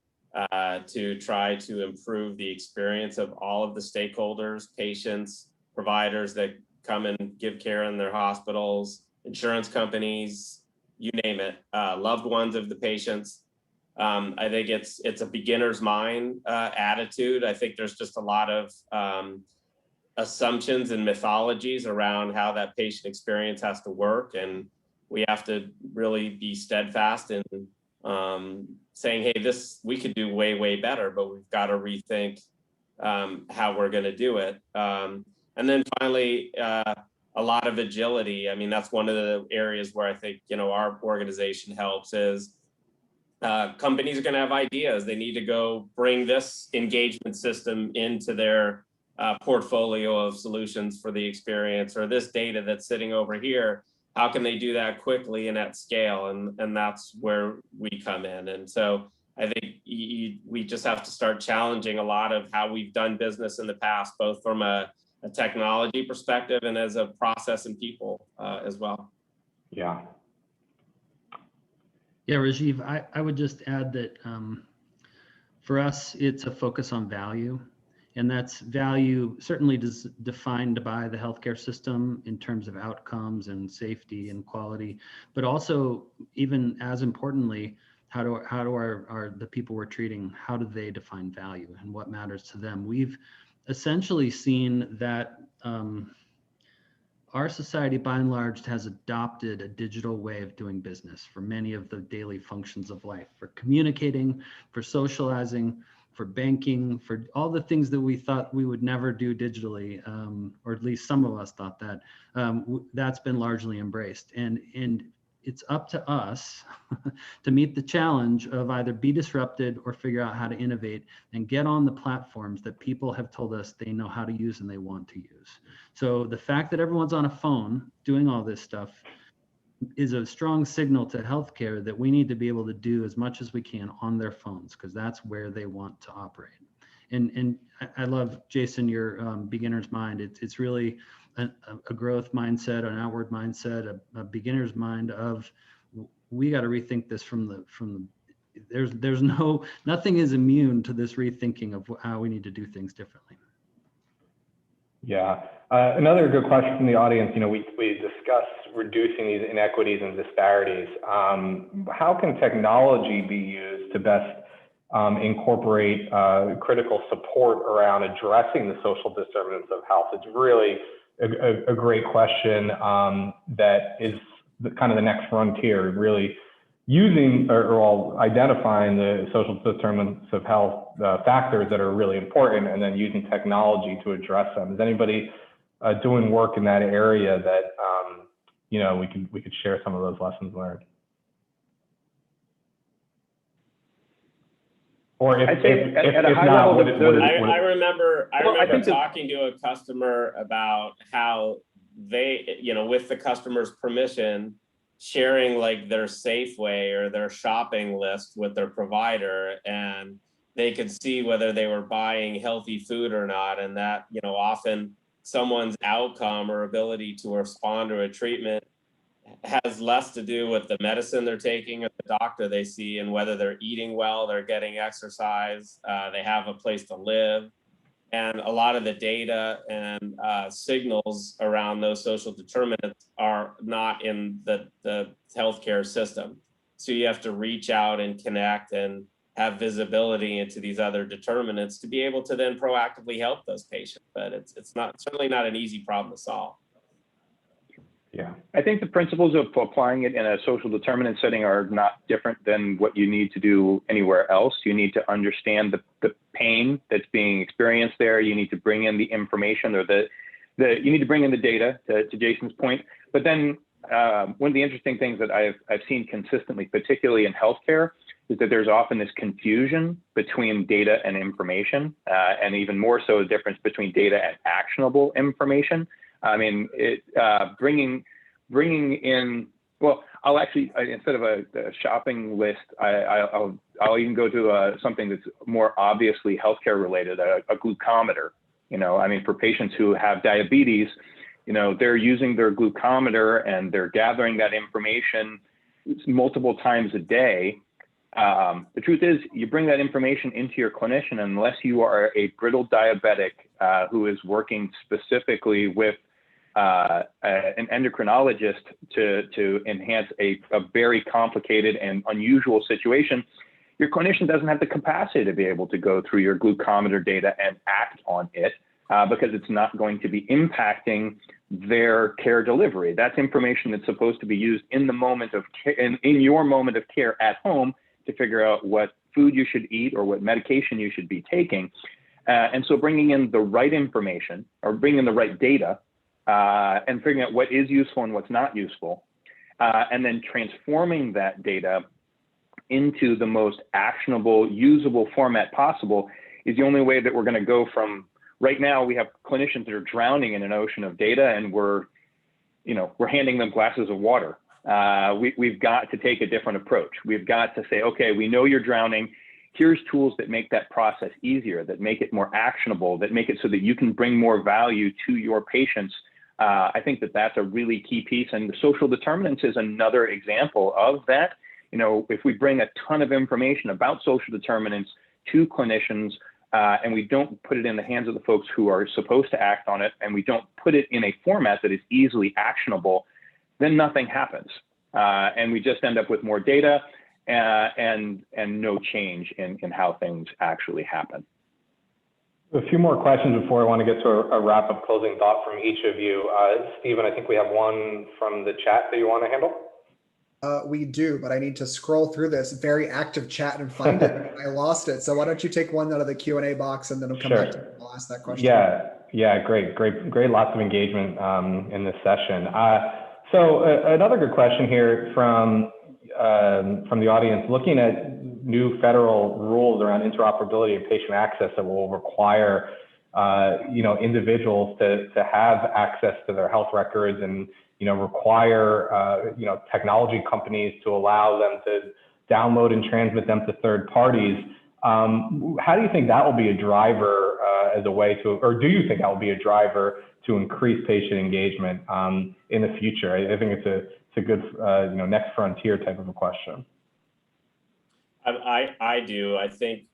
to try to improve the experience of all of the stakeholders, patients, providers that come and give care in their hospitals, insurance companies, you name it, loved ones of the patients. I think it's a beginner's mind attitude. I think there's just a lot of assumptions and mythologies around how that patient experience has to work, and we have to really be steadfast in saying, hey, we could do way better, but we've got to rethink how we're going to do it. And then finally, a lot of agility. I mean, that's one of the areas where I think our organization helps is companies are going to have ideas. They need to go bring this engagement system into their portfolio of solutions for the experience, or this data that's sitting over here. How can they do that quickly and at scale? And that's where we come in. And so I think we just have to start challenging a lot of how we've done business in the past, both from a technology perspective and as a process and people as well. Yeah. Yeah, Rajiv, I would just add that for us, it's a focus on value. And that's value certainly defined by the healthcare system in terms of outcomes and safety and quality, but also, even as importantly, how do the people we're treating, how do they define value and what matters to them? We've essentially seen that our society, by and large, has adopted a digital way of doing business for many of the daily functions of life, for communicating, for socializing, for banking, for all the things that we thought we would never do digitally, or at least some of us thought that. That's been largely embraced. And it's up to us to meet the challenge of either be disrupted or figure out how to innovate and get on the platforms that people have told us they know how to use and they want to use. So the fact that everyone's on a phone doing all this stuff is a strong signal to healthcare that we need to be able to do as much as we can on their phones, because that's where they want to operate. And I love, Jason, your beginner's mind. It's really a growth mindset, an outward mindset, a beginner's mind of, we got to rethink this from the there's nothing is immune to this rethinking of how we need to do things differently. Yeah. Another good question from the audience. We discussed reducing these inequities and disparities. How can technology be used to best incorporate critical support around addressing the social determinants of health? It's really a great question that is kind of the next frontier, really using or identifying the social determinants of health factors that are really important, and then using technology to address them. Is anybody doing work in that area that we could share some of those lessons learned? Or if, I think if at a high not, level, I remember I think talking to a customer about how they, with the customer's permission, sharing like their Safeway or their shopping list with their provider, and they could see whether they were buying healthy food or not. And that, often someone's outcome or ability to respond to a treatment has less to do with the medicine they're taking or the doctor they see, and whether they're eating well, they're getting exercise, they have a place to live. And a lot of the data and signals around those social determinants are not in the healthcare system. So you have to reach out and connect and have visibility into these other determinants to be able to then proactively help those patients. But it's certainly not an easy problem to solve. Yeah, I think the principles of applying it in a social determinant setting are not different than what you need to do anywhere else. You need to understand the pain that's being experienced there. You need to bring in the information, or you need to bring in the data, to Jason's point. But then one of the interesting things that I've seen consistently, particularly in healthcare, is that there's often this confusion between data and information, and even more so the difference between data and actionable information. I mean, bringing in, well, I'll actually, instead of a shopping list, I'll even go to something that's more obviously healthcare related, a glucometer. You know, I mean, for patients who have diabetes, you know, they're using their glucometer and they're gathering that information multiple times a day. The truth is, you bring that information into your clinician, unless you are a brittle diabetic who is working specifically with an endocrinologist to enhance a very complicated and unusual situation, your clinician doesn't have the capacity to be able to go through your glucometer data and act on it because it's not going to be impacting their care delivery. That's information that's supposed to be used in the moment of care, in your moment of care at home, to figure out what food you should eat or what medication you should be taking. And so bringing in the right information, or bringing in the right data, and figuring out what is useful and what's not useful, and then transforming that data into the most actionable, usable format possible, is the only way that we're going to go from, right now we have clinicians that are drowning in an ocean of data, and we're handing them glasses of water. We've got to take a different approach. We've got to say, okay, we know you're drowning. Here's tools that make that process easier, that make it more actionable, that make it so that you can bring more value to your patients. I think that that's a really key piece, and the social determinants is another example of that. You know, if we bring a ton of information about social determinants to clinicians, and we don't put it in the hands of the folks who are supposed to act on it, and we don't put it in a format that is easily actionable, then nothing happens. And we just end up with more data and no change in how things actually happen. A few more questions before I want to get to a wrap-up closing thought from each of you. Stephen, I think we have one from the chat that you want to handle. We do, but I need to scroll through this very active chat and find it. I lost it. So why don't you take one out of the Q&A box, and then we'll come back to it. I'll ask that question. Yeah, great. Lots of engagement in this session. So another good question here from the audience, looking at new federal rules around interoperability and patient access that will require individuals to have access to their health records, and require technology companies to allow them to download and transmit them to third parties. How do you think that will be a driver as a way to, or do you think that will be a driver to increase patient engagement in the future? I think it's a good next frontier type of a question. I do. I think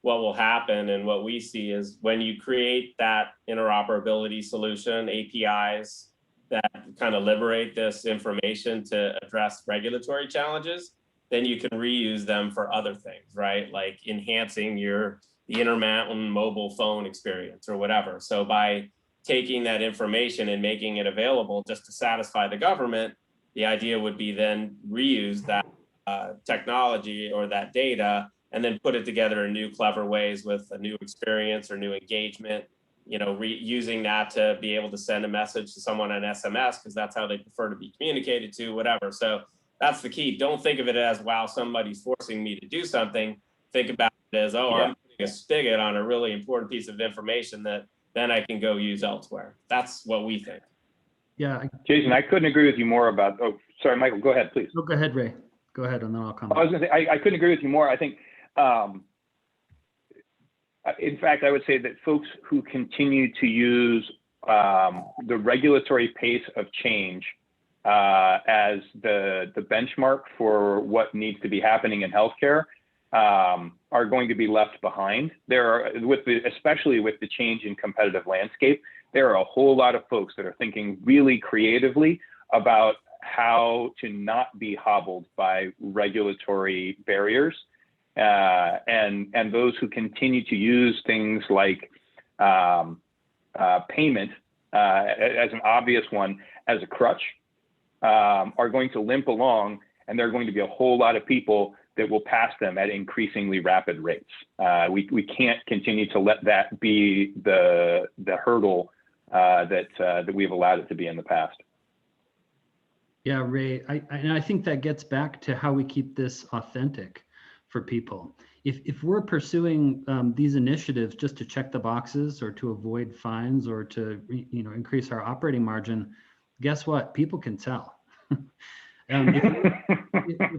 what will happen and what we see is when you create that interoperability solution, APIs that kind of liberate this information to address regulatory challenges, then you can reuse them for other things, right? Like enhancing the Intermountain mobile phone experience or whatever. So by taking that information and making it available just to satisfy the government, the idea would be then reuse that technology or that data, and then put it together in new clever ways with a new experience or new engagement, using that to be able to send a message to someone on SMS because that's how they prefer to be communicated to, whatever. So that's the key. Don't think of it as, wow, somebody's forcing me to do something. Think about it as, I'm putting a spigot on a really important piece of information that then I can go use elsewhere. That's what we think. Yeah. Jason, I couldn't agree with you more about, sorry, Michael, go ahead, please. Go ahead, Ray. Go ahead, and then I'll comment. I was going to say, I couldn't agree with you more. I think, in fact, I would say that folks who continue to use the regulatory pace of change as the benchmark for what needs to be happening in healthcare are going to be left behind. Especially with the change in competitive landscape, there are a whole lot of folks that are thinking really creatively about how to not be hobbled by regulatory barriers. and those who continue to use things like payment as an obvious one as a crutch are going to limp along, and there are going to be a whole lot of people that will pass them at increasingly rapid rates. We can't continue to let that be the hurdle that we've allowed it to be in the past. Yeah, Ray, I think that gets back to how we keep this authentic for people. If we're pursuing these initiatives just to check the boxes or to avoid fines or to increase our operating margin, guess what? People can tell. If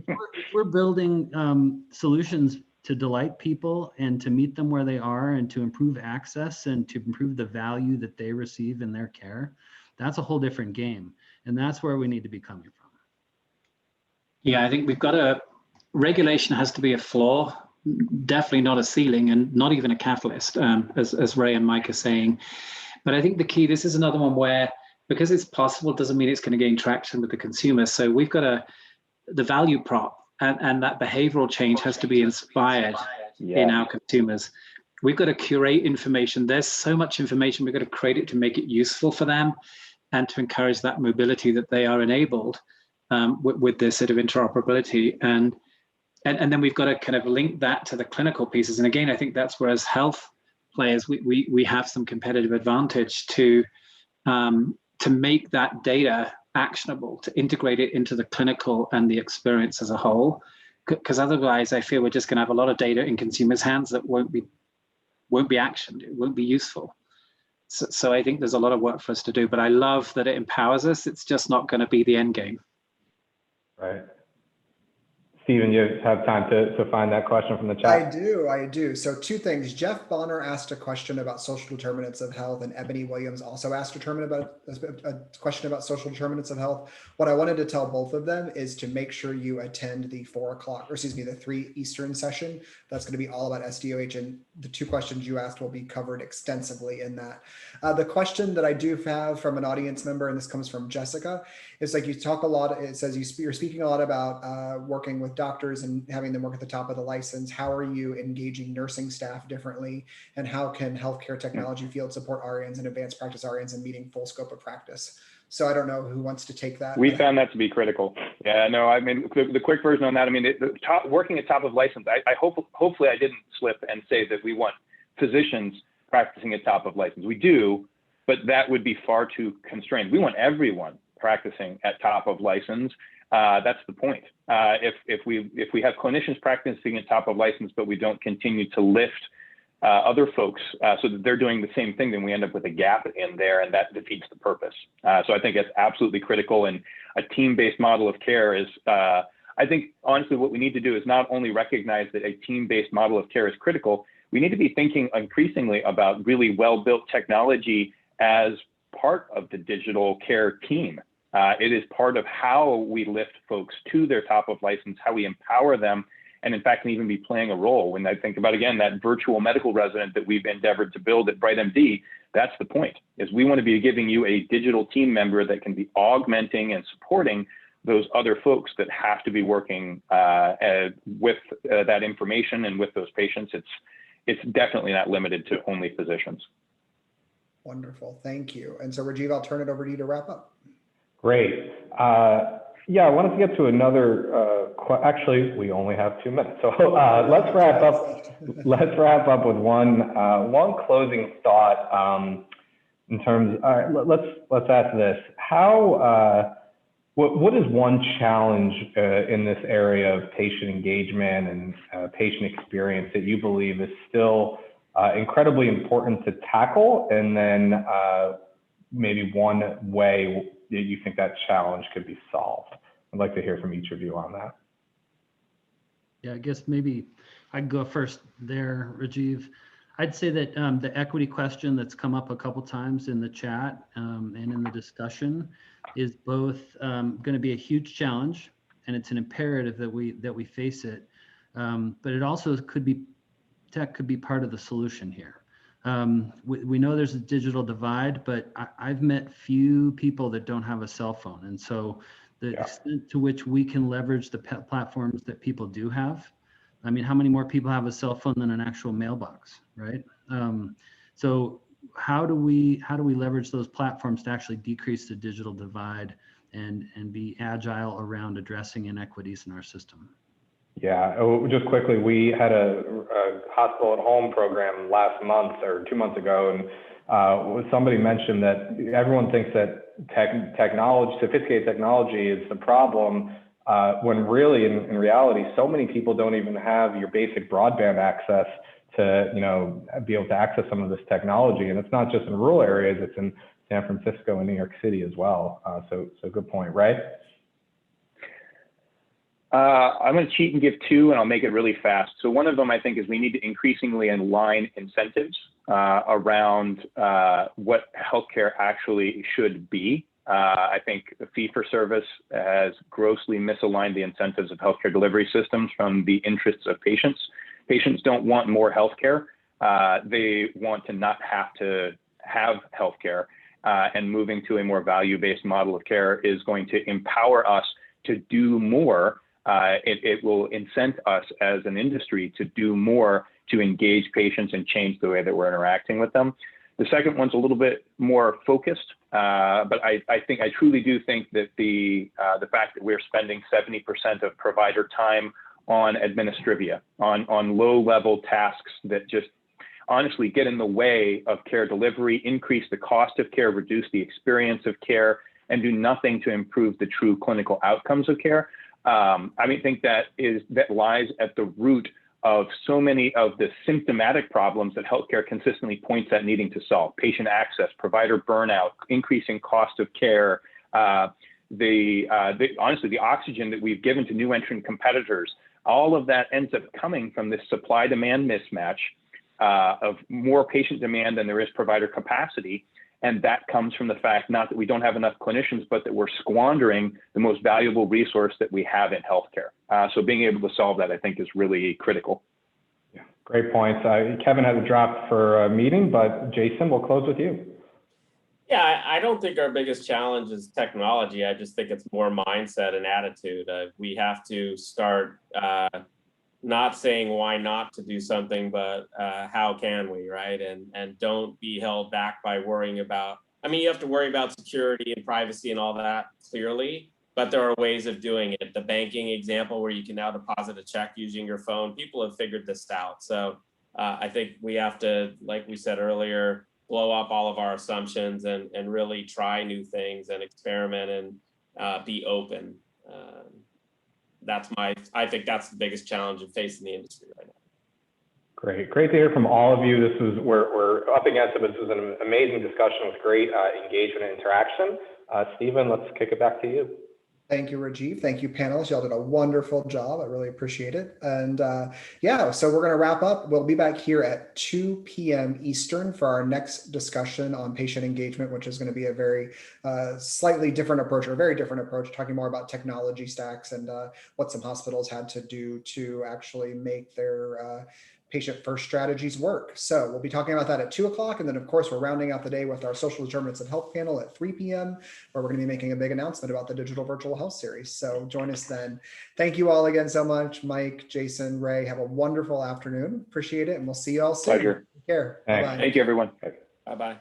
we're building solutions to delight people and to meet them where they are and to improve access and to improve the value that they receive in their care, that's a whole different game. And that's where we need to be coming from. Yeah, I think regulation has to be a floor, definitely not a ceiling, and not even a catalyst, as Ray and Mike are saying. But I think the key, this is another one where, because it's possible, doesn't mean it's going to gain traction with the consumer. So we've got the value prop and that behavioral change has to be inspired in our consumers. We've got to curate information. There's so much information. We've got to create it to make it useful for them and to encourage that mobility that they are enabled with this sort of interoperability. And then we've got to kind of link that to the clinical pieces. And again, I think that's where as health players, we have some competitive advantage to make that data actionable, to integrate it into the clinical and the experience as a whole. Because otherwise, I feel we're just going to have a lot of data in consumers' hands that won't be actioned. It won't be useful. So I think there's a lot of work for us to do. But I love that it empowers us. It's just not going to be the end game. Right. Stephen, you have time to find that question from the chat? I do. So two things. Jeff Bonner asked a question about social determinants of health, and Ebony Williams also asked a question about social determinants of health. What I wanted to tell both of them is to make sure you attend the 3 Eastern session. That's going to be all about SDOH, and the two questions you asked will be covered extensively in that. The question that I do have from an audience member, and this comes from Jessica, is like you talk a lot, it says you're speaking a lot about working with doctors and having them work at the top of the license. How are you engaging nursing staff differently? And how can healthcare technology field support RNs and advanced practice RNs in meeting full scope of practice? So I don't know who wants to take that. We found that to be critical. Yeah, no, I mean, the quick version on that, I mean, working at top of license, hopefully I didn't slip and say that we want physicians practicing at top of license. We do, but that would be far too constrained. We want everyone practicing at top of license. That's the point. If we have clinicians practicing at top of license, but we don't continue to lift other folks so that they're doing the same thing, then we end up with a gap in there, and that defeats the purpose. So I think it's absolutely critical, and a team-based model of care is, I think, honestly, what we need to do is not only recognize that a team-based model of care is critical, we need to be thinking increasingly about really well-built technology as part of the digital care team. It is part of how we lift folks to their top of license, how we empower them, and in fact, can even be playing a role. When I think about, again, that virtual medical resident that we've endeavored to build at BrightMD, that's the point, is we want to be giving you a digital team member that can be augmenting and supporting those other folks that have to be working with that information and with those patients. It's definitely not limited to only physicians. Wonderful, thank you. And so Rajiv, I'll turn it over to you to wrap up. Great. Yeah, I wanted to get to another, actually, we only have 2 minutes. So let's wrap up with one closing thought in terms, let's ask this. What is one challenge in this area of patient engagement and patient experience that you believe is still incredibly important to tackle? And then maybe one way that you think that challenge could be solved? I'd like to hear from each of you on that. Yeah, I guess maybe I'd go first there, Rajiv. I'd say that the equity question that's come up a couple times in the chat and in the discussion is both going to be a huge challenge, and it's an imperative that we face it. But it also tech could be part of the solution here. We know there's a digital divide, but I've met few people that don't have a cell phone. And so the extent to which we can leverage the platforms that people do have I mean, how many more people have a cell phone than an actual mailbox, right? So how do we leverage those platforms to actually decrease the digital divide and be agile around addressing inequities in our system? Yeah, just quickly, we had a hospital at home program last month or 2 months ago, and somebody mentioned that everyone thinks that sophisticated technology is the problem, when really, in reality, so many people don't even have your basic broadband access to, be able to access some of this technology. And it's not just in rural areas; it's in San Francisco and New York City as well. So good point, right? I'm going to cheat and give two, and I'll make it really fast. So one of them, I think, is we need to increasingly align incentives around what healthcare actually should be. I think the fee-for-service has grossly misaligned the incentives of healthcare delivery systems from the interests of patients. Patients don't want more healthcare. They want to not have to have healthcare. And moving to a more value-based model of care is going to empower us to do more. It will incent us as an industry to do more to engage patients and change the way that we're interacting with them. The second one's a little bit more focused, but I truly do think that the fact that we're spending 70% of provider time on administrivia, on low-level tasks that just honestly get in the way of care delivery, increase the cost of care, reduce the experience of care, and do nothing to improve the true clinical outcomes of care. I think that lies at the root of so many of the symptomatic problems that healthcare consistently points at needing to solve: patient access, provider burnout, increasing cost of care, honestly, the oxygen that we've given to new entrant competitors. All of that ends up coming from this supply-demand mismatch of more patient demand than there is provider capacity. And that comes from the fact not that we don't have enough clinicians, but that we're squandering the most valuable resource that we have in healthcare. So being able to solve that, I think, is really critical. Yeah, great points. Kevin has a drop for a meeting, but Jason, we'll close with you. Yeah, I don't think our biggest challenge is technology. I just think it's more mindset and attitude. We have to start not saying why not to do something, but how can we, right? And don't be held back by worrying about, you have to worry about security and privacy and all that, clearly, but there are ways of doing it. The banking example where you can now deposit a check using your phone, people have figured this out. So I think we have to, like we said earlier, blow up all of our assumptions and really try new things and experiment and be open. I think that's the biggest challenge of facing the industry right now. Great to hear from all of you. We're up against it, but this was an amazing discussion with great engagement and interaction. Stephen, let's kick it back to you. Thank you, Rajiv. Thank you, panelists. Y'all did a wonderful job. I really appreciate it. And so we're going to wrap up. We'll be back here at 2 p.m. Eastern for our next discussion on patient engagement, which is going to be a very slightly different approach, or a very different approach, talking more about technology stacks and what some hospitals had to do to actually make their patient-first strategies work. So we'll be talking about that at 2 o'clock. And then, of course, we're rounding out the day with our social determinants of health panel at 3 p.m., where we're going to be making a big announcement about the Digital Virtual Health Series. So join us then. Thank you all again so much. Mike, Jason, Ray, have a wonderful afternoon. Appreciate it. And we'll see you all soon. Pleasure. Take care. Thanks. Bye-bye. Thank you, everyone. Bye-bye.